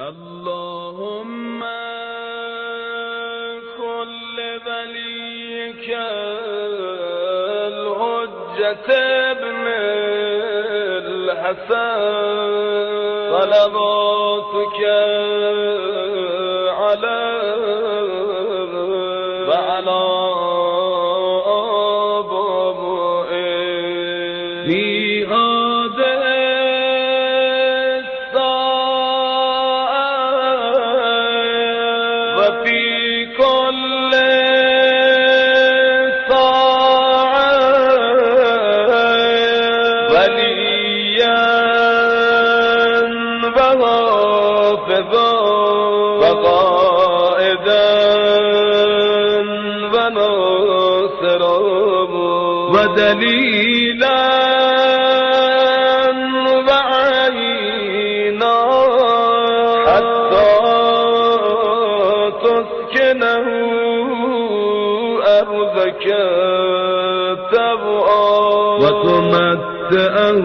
اللهم كل وليك الحجة ابن الحسن صلواتك عليه وعلى آبائه في هذه الساعة وفي كل ساعة وليا وحافظا وقائدا وناصرا ودليلا وعينا حتى تسكنه أرضك طوعا وتمتعه